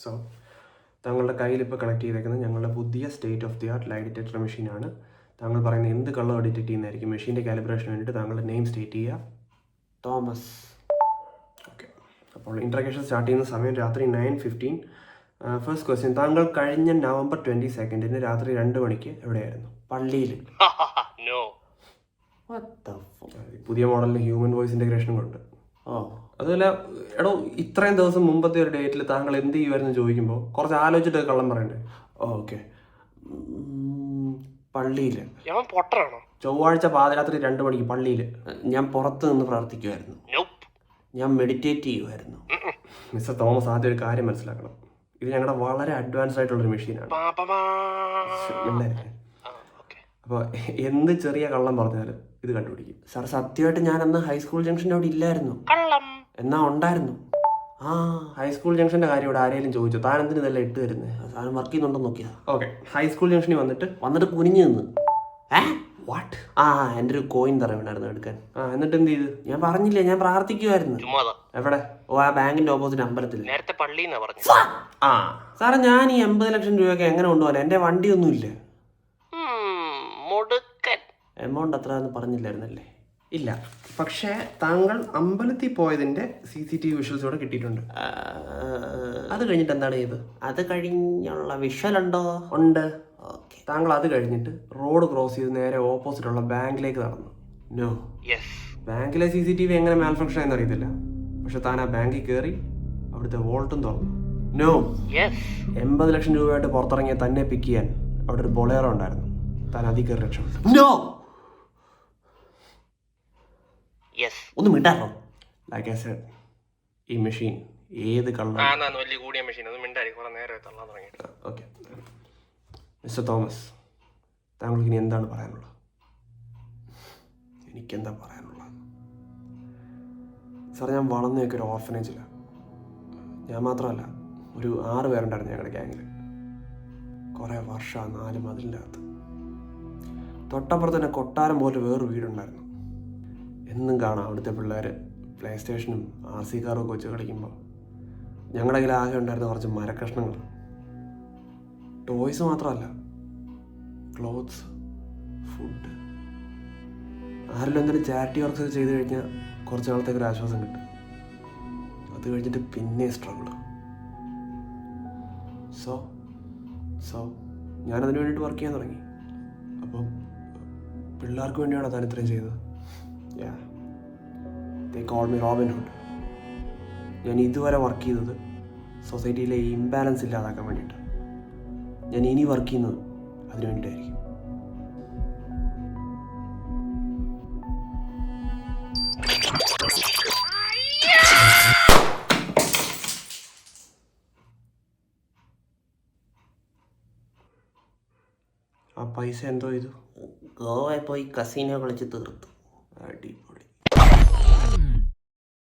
So താങ്കളുടെ കയ്യിൽ ഇപ്പോൾ കണക്ട് ചെയ്തേക്കുന്നത് ഞങ്ങളുടെ പുതിയ state of the art lie detector മെഷീനാണ്. താങ്കൾ പറയുന്ന എന്ത് കളർ ഡിറ്റക്ട് ചെയ്യുന്നതായിരിക്കും. മെഷീൻ്റെ കാലിബ്രേഷന് വേണ്ടിയിട്ട് താങ്കളുടെ നെയിം സ്റ്റേറ്റ് ചെയ്യുക. തോമസ്. ഓക്കെ, അപ്പോൾ ഇൻട്രഗേഷൻ സ്റ്റാർട്ട് ചെയ്യുന്ന സമയം രാത്രി 9:15. ഫസ്റ്റ് ക്വസ്റ്റ്യൻ, താങ്കൾ കഴിഞ്ഞ November 22 രാത്രി 2 മണിക്ക് എവിടെയായിരുന്നു? പള്ളിയിൽ. പുതിയ മോഡലിൽ ഹ്യൂമൻ വോയിസ് ഇൻ്റഗ്രേഷനും കൊണ്ട്. അതുപോലെ എടോ, ഇത്രയും ദിവസം മുമ്പത്തെ ഒരു ഡേറ്റിൽ താങ്കൾ എന്ത് ചെയ്യുമായിരുന്നു ചോദിക്കുമ്പോൾ കുറച്ച് ആലോചിച്ചിട്ട് കള്ളം പറയണ്ടേ? ഓക്കെ, പള്ളിയിൽ. ചൊവ്വാഴ്ച പാതിരാത്രി 2 മണിക്ക് പള്ളിയിൽ ഞാൻ പുറത്ത് നിന്ന് പ്രാർത്ഥിക്കുമായിരുന്നു. ഞാൻ മെഡിറ്റേറ്റ് ചെയ്യുമായിരുന്നു. മിസ്റ്റർ തോമസ്, ആദ്യം ഒരു കാര്യം മനസ്സിലാക്കണം. ഇത് ഞങ്ങളുടെ വളരെ അഡ്വാൻസ്ഡ് ആയിട്ടുള്ളൊരു മെഷീനാണ്. അപ്പോൾ എന്ത് ചെറിയ കള്ളം പറഞ്ഞാലും ഇത് കണ്ടുപിടിക്കും. സാർ, സത്യമായിട്ട് ഞാൻ അന്ന് ഹൈസ്കൂൾ ജംഗ്ഷൻ്റെ അവിടെ ഇല്ലായിരുന്നു. എന്നാ ഉണ്ടായിരുന്നു. ഹൈസ്കൂൾ ജംഗ്ഷൻ്റെ കാര്യം ഇവിടെ ആരെങ്കിലും ചോദിച്ചു? താൻ എന്തിന് ഇതെല്ലാം ഇട്ട് തരുന്നത്? സാധനം വർക്ക് ചെയ്യുന്നുണ്ടോ നോക്കിയാ. ഓക്കെ, ഹൈസ്കൂൾ ജംഗ്ഷനിൽ വന്നിട്ട് കുനിഞ്ഞു നിന്ന് വാട്ട് എൻ്റെ ഒരു കോയിൻ തറയുണ്ടായിരുന്നു എടുക്കാൻ. എന്നിട്ട് എന്ത് ചെയ്ത്? ഞാൻ പറഞ്ഞില്ലേ, ഞാൻ പ്രാർത്ഥിക്കുമായിരുന്നു. എവിടെ? ആ ബാങ്കിന്റെ ഓപ്പോസിറ്റ് അമ്പലത്തിൽ. നേരത്തെ പള്ളി സാറേ, ഞാൻ ഈ 80 ലക്ഷം രൂപയൊക്കെ എങ്ങനെ കൊണ്ടുപോകാൻ? എൻ്റെ വണ്ടിയൊന്നും ഇല്ല. എമൗണ്ട് അത്ര പറഞ്ഞില്ലായിരുന്നല്ലേ? ഇല്ല, പക്ഷേ താങ്കൾ അമ്പലത്തിൽ പോയതിന്റെ CCTV വിഷ്വൽസ് ഇവിടെ കിട്ടിയിട്ടുണ്ട്. അത് കഴിഞ്ഞിട്ട് എന്താണ് ചെയ്തത്? അത് കഴിഞ്ഞുള്ള വിഷ്വൽ ഉണ്ടോ? ഉണ്ട്. ഓക്കെ, താങ്കൾ അത് കഴിഞ്ഞിട്ട് റോഡ് ക്രോസ് ചെയ്ത് നേരെ ഓപ്പോസിറ്റുള്ള ബാങ്കിലേക്ക് നടന്നു. നോ. ബാങ്കിലെ CCTV എങ്ങനെ മാൽഫങ്ഷൻ ആയെന്ന് അറിയത്തില്ല, പക്ഷെ താൻ ആ ബാങ്കിൽ കയറി അവിടുത്തെ വോൾട്ടും തുറന്നു. നോ. 80 ലക്ഷം രൂപയായിട്ട് പുറത്തിറങ്ങിയ തന്നെ പിക്ക് ചെയ്യാൻ അവിടെ ഒരു ബൊളേറോ ഉണ്ടായിരുന്നു. താൻ അതിൽ കയറി രക്ഷപ്പെട്ടു. നോ. ഒന്ന് മിണ്ടാറോ? ലൈക്ക് ഐ സെഡ്, ഈ മെഷീൻ ഏത് കളറാണ്? ഓക്കെ, മിസ്റ്റർ തോമസ്, താങ്കൾക്ക് ഇനി എന്താണ് പറയാനുള്ളത്? എനിക്കെന്താ പറയാനുള്ളത്? സാർ, ഞാൻ വളർന്നൊക്കെ ഒരു ഓർഫനേജിലാണ്. ഞാൻ മാത്രമല്ല, ഒരു 6 പേരുണ്ടായിരുന്നു ഞങ്ങളുടെ ഗ്യാങ്ങിൽ. കുറേ വർഷം 4 മതിലിൻ്റെ അകത്ത്. തൊട്ടപ്പുറത്ത് തന്നെ കൊട്ടാരം പോലെ വേറൊരു വീടുണ്ടായിരുന്നു. എന്നും കാണാം അവിടുത്തെ പിള്ളേർ പ്ലേ സ്റ്റേഷനും RC കാറും ഒക്കെ വെച്ച് കളിക്കുമ്പോൾ ഞങ്ങളുടെ കയ്യിൽ ആകെ ഉണ്ടായിരുന്ന കുറച്ച് മരക്കഷ്ണങ്ങൾ. ടോയ്സ് മാത്രമല്ല, ക്ലോത്ത്സ്, ഫുഡ്. ആരെങ്കിലും എന്തെങ്കിലും ചാരിറ്റി വർക്ക്സ് ഒക്കെ ചെയ്ത് കഴിഞ്ഞാൽ കുറച്ച് നാളത്തേക്ക് ഒരു ആശ്വാസം കിട്ടും. അത് കഴിഞ്ഞിട്ട് പിന്നെ സ്ട്രഗിൾ. സോ ഞാനതിന് വേണ്ടിയിട്ട് വർക്ക് ചെയ്യാൻ തുടങ്ങി. അപ്പം പിള്ളേർക്ക് വേണ്ടിയാണോ താൻ ഇത്രയും ചെയ്തത്? They called me Robin Hood. ഞാൻ ഇതുവരെ വർക്ക് ചെയ്തത് സൊസൈറ്റിയിലെ ഇംബാലൻസ് ഇല്ലാതാക്കാൻ വേണ്ടിയിട്ട്. ഞാൻ ഇനി വർക്ക് ചെയ്യുന്നത് അതിനു വേണ്ടിയിട്ടായിരിക്കും. ആ പൈസ എന്തോ ചെയ്തു? ഗോവയിൽ പോയി കസീനോ കളിച്ച് തീർത്തു.